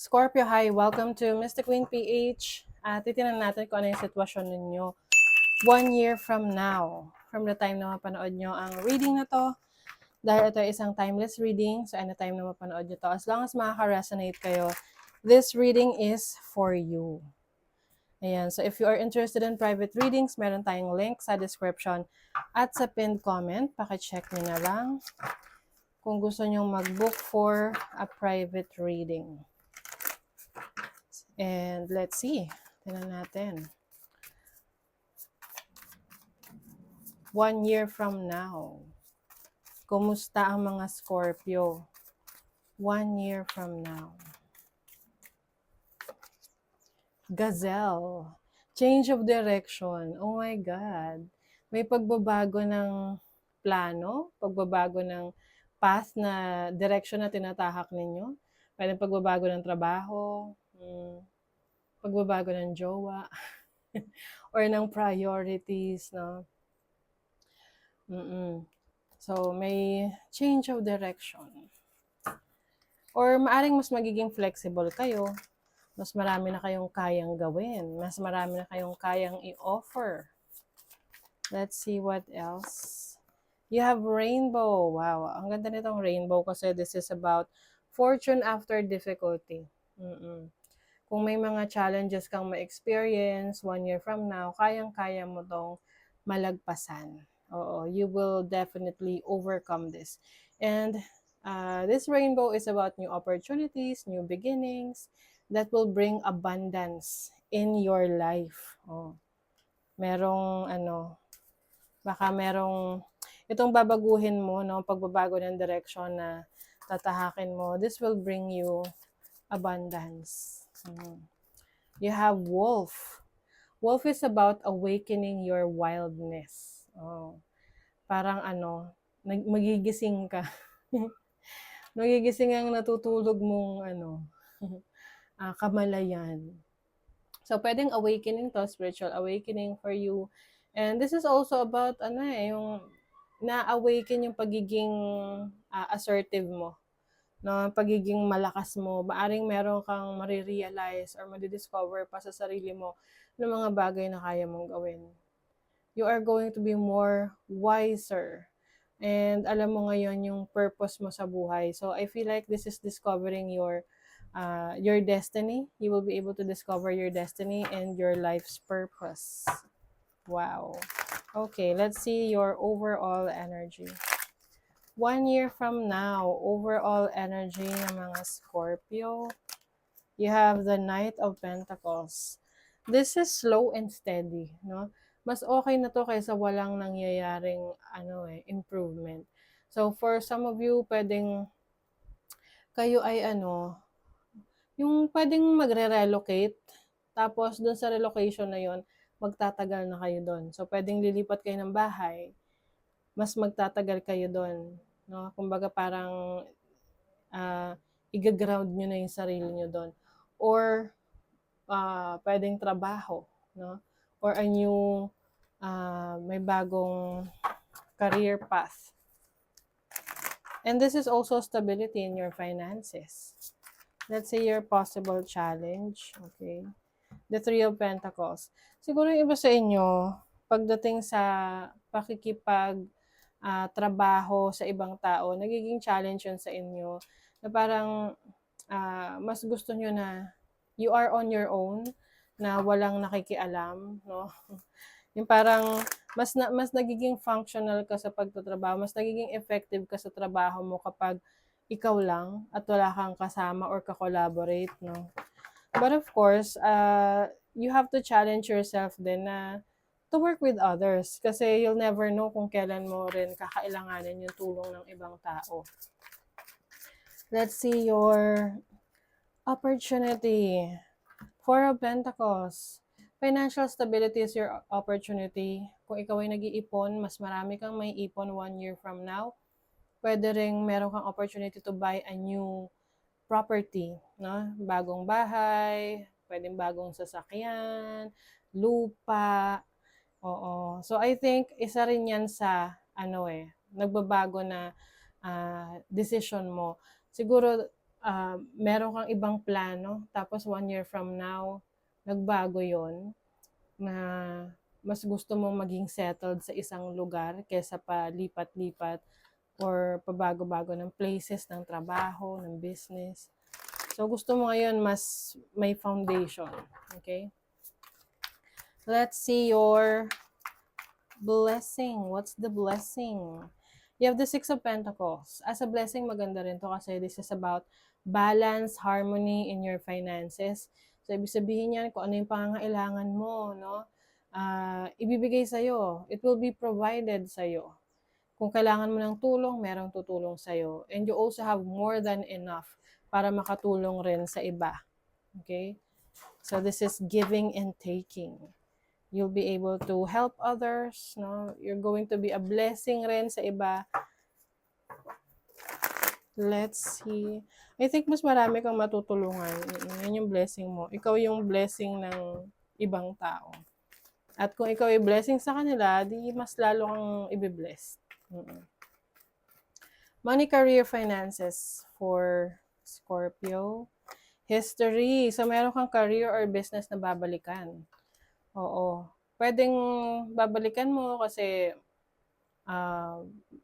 Scorpio, hi. Welcome to Mystic Queen PH. Titinan natin kung ano yung sitwasyon ninyo 1 year from now. From the time na mapanood nyo ang reading na to. Dahil ito ay isang timeless reading, so anytime na mapanood nyo to, as long as makaka-resonate kayo, this reading is for you. Ayan, so if you are interested in private readings, meron tayong link sa description at sa pinned comment. Pakicheck nyo na lang kung gusto nyo mag-book for a private reading. And let's see. Tingnan natin. 1 year from now. Kumusta ang mga Scorpio? 1 year from now. Gazelle. Change of direction. Oh my God. May pagbabago ng plano, pagbabago ng path na direction na tinatahak ninyo. Pwedeng pagbabago ng trabaho, pagbabago ng jowa, or ng priorities, no? So, may change of direction. Or maaring mas magiging flexible kayo. Mas marami na kayong kayang gawin. Mas marami na kayong kayang i-offer. Let's see what else. You have rainbow. Wow, ang ganda nitong rainbow kasi this is about fortune after difficulty. Kung may mga challenges kang ma-experience 1 year from now, kayang-kaya mo tong malagpasan. Oo, you will definitely overcome this. And this rainbow is about new opportunities, new beginnings that will bring abundance in your life. Oh, merong baka merong itong babaguhin mo, no, pagbabago ng direction na tatahakin mo. This will bring you abundance. You have wolf. Wolf is about awakening your wildness. Oh, parang magigising ka. Magigising ang natutulog mong kamalayan. So, pwedeng awakening to, spiritual awakening for you. And this is also about, yung na-awaken yung pagiging assertive mo. No, pagiging malakas mo. Maaring meron kang marirealize or madidiscover pa sa sarili mo ng mga bagay na kaya mong gawin. You are going to be more wiser. And alam mo ngayon yung purpose mo sa buhay. So, I feel like this is discovering your destiny. You will be able to discover your destiny and your life's purpose. Wow. Okay, let's see your overall energy. 1 year from now, overall energy ng mga Scorpio. You have the Knight of Pentacles. This is slow and steady, no? Mas okay na to kaysa walang nangyayaring improvement. So for some of you, pwedeng kayo ay yung pwedeng magre-relocate, tapos dun sa relocation na yon, magtatagal na kayo doon. So pwedeng lilipat kayo ng bahay, mas magtatagal kayo doon, no? Kumbaga parang i-ground nyo na yung sarili nyo doon. Or pwedeng trabaho, no? Or a new may bagong career path. And this is also stability in your finances. Let's say your possible challenge, okay? The Three of Pentacles. Siguro yung iba sa inyo, pagdating sa trabaho sa ibang tao, nagiging challenge yun sa inyo, na parang mas gusto nyo na you are on your own, na walang nakikialam, no? Yung parang mas nagiging functional ka sa pagtatrabaho, mas nagiging effective ka sa trabaho mo kapag ikaw lang at wala kang kasama or ka-collaborate, no? But of course, you have to challenge yourself din na to work with others kasi you'll never know kung kailan mo rin kakailanganin yung tulong ng ibang tao. Let's see your opportunity. Four of Pentacles. Financial stability is your opportunity. Kung ikaw ay nag-iipon, mas marami kang may ipon 1 year from now. Pwede ring meron kang opportunity to buy a new property, no? Bagong bahay, pwedeng bagong sasakyan, lupa. Oo. So I think isa rin 'yan sa nagbabago na decision mo. Siguro meron kang ibang plano, tapos 1 year from now, nagbago yon na mas gusto mong maging settled sa isang lugar kesa pa lipat-lipat or pabago-bago ng places, ng trabaho, ng business. So, gusto mo ngayon mas may foundation. Okay? Let's see your blessing. What's the blessing? You have the Six of Pentacles. As a blessing, maganda rin to kasi this is about balance, harmony in your finances. So, ibig sabihin yan kung ano yung pangangailangan mo, no? Ibibigay sa'yo. It will be provided sa'yo. Kung kailangan mo ng tulong, merong tutulong sa'yo. And you also have more than enough para makatulong rin sa iba. Okay? So, this is giving and taking. You'll be able to help others, no? You're going to be a blessing rin sa iba. Let's see. I think mas marami kang matutulungan. Yan yung blessing mo. Ikaw yung blessing ng ibang tao. At kung ikaw ay blessing sa kanila, di mas lalo kang ibibless. Money, career, finances for Scorpio. History. So, meron kang career or business na babalikan. Oo. Pwedeng babalikan mo kasi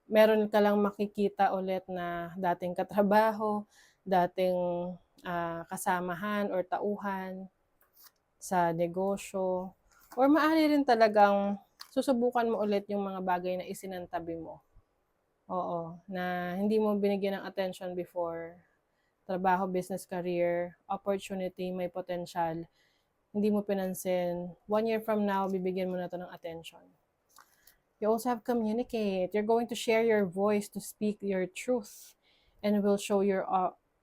meron ka lang makikita ulit na dating katrabaho, dating kasamahan or tauhan sa negosyo. Or maaari rin talagang susubukan mo ulit yung mga bagay na isinantabi mo. Oo. Na hindi mo binigyan ng attention before. Trabaho, business, career, opportunity, may potential. Hindi mo pinansin. 1 year from now, bibigyan mo na to ng attention. You also have communicate. You're going to share your voice to speak your truth and will show your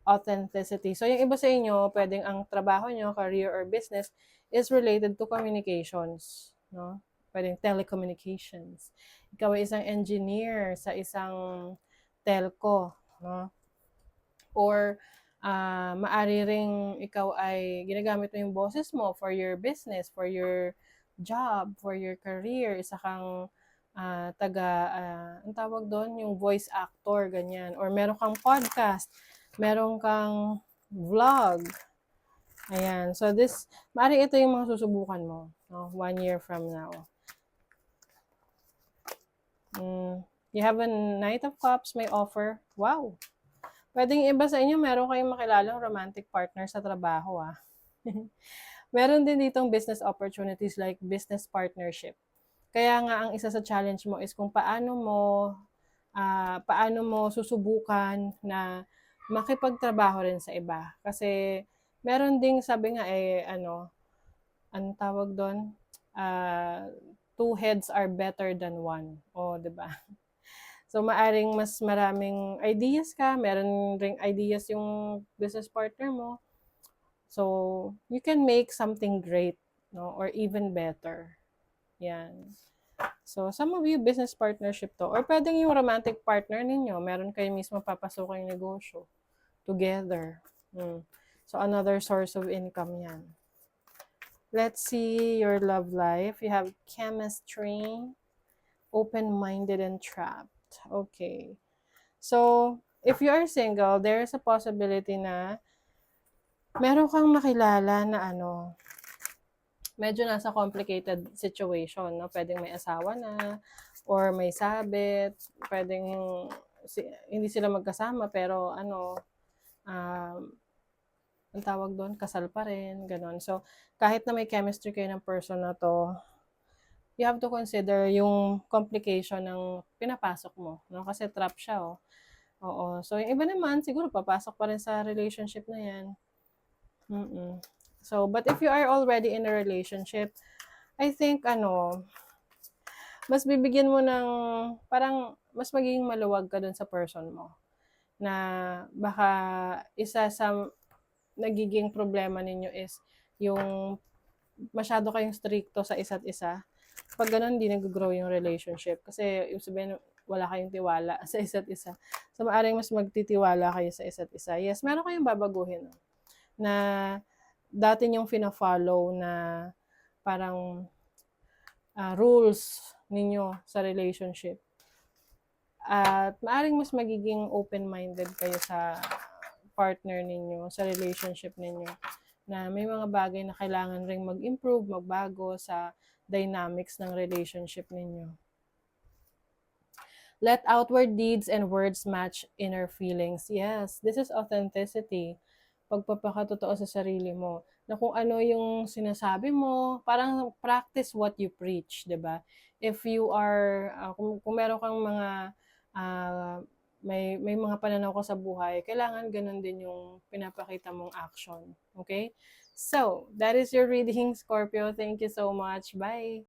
authenticity. So, yung iba sa inyo, pwedeng ang trabaho nyo, career or business, is related to communications. No? Pwedeng telecommunications. Ikaw ay isang engineer sa isang telco. No? Or, maari ring ikaw ay ginagamit mo yung boses mo for your business, for your job, for your career. Isa kang ang tawag doon, yung voice actor, ganyan. Or meron kang podcast, meron kang vlog. Ayan. So, maari ito yung mga susubukan mo, no? 1 year from now. You have a Knight of Cups, may offer. Wow! Pwedeng iba sa inyo, meron kayong makilalang romantic partner sa trabaho, Meron din ditong business opportunities like business partnership. Kaya nga, ang isa sa challenge mo is kung paano mo susubukan na makipagtrabaho rin sa iba. Kasi, meron ding sabi nga anong tawag doon? Two heads are better than one. O, diba? So, maaring mas maraming ideas ka, meron ring ideas yung business partner mo. So, you can make something great, no? Or even better. Yan. So, some of you, business partnership to. Or pwedeng yung romantic partner ninyo, meron kayo mismo papasukin yung negosyo together. So, another source of income yan. Let's see your love life. You have chemistry, open-minded, and trapped. Okay. So, if you are single, there is a possibility na meron kang makilala na medyo nasa complicated situation, no? Pwedeng may asawa na, or may sabit, pwedeng hindi sila magkasama, pero ang tawag doon, kasal pa rin, ganon. So, kahit na may chemistry kayo ng person na to, you have to consider yung complication ng pinapasok mo, no? Kasi trap siya, Oo. So, yung iba naman, siguro papasok pa rin sa relationship na yan. So, but if you are already in a relationship, I think, mas bibigyan mo ng, parang, mas magiging maluwag ka dun sa person mo. Na, baka, isa sa nagiging problema ninyo is, yung, masyado kayong stricto sa isa't isa. Pag ganun, hindi nag-grow yung relationship. Kasi, yung sabihin, wala kayong tiwala sa isa't isa. So, maaaring mas magtitiwala kayo sa isa't isa. Yes, meron kayong babaguhin. Na, dati yung fina-follow na, parang, rules ninyo sa relationship. At, maaaring mas magiging open-minded kayo sa partner ninyo, sa relationship ninyo, na may mga bagay na kailangan ring mag-improve, magbago sa dynamics ng relationship ninyo. Let outward deeds and words match inner feelings. Yes, this is authenticity. Pagpapakatotoo sa sarili mo. Na kung ano yung sinasabi mo, parang practice what you preach, 'di ba? If you are, kung meron kang mga, ah, may mga pananaw ka sa buhay, kailangan ganun din yung pinapakita mong action. Okay? So, that is your reading, Scorpio. Thank you so much. Bye!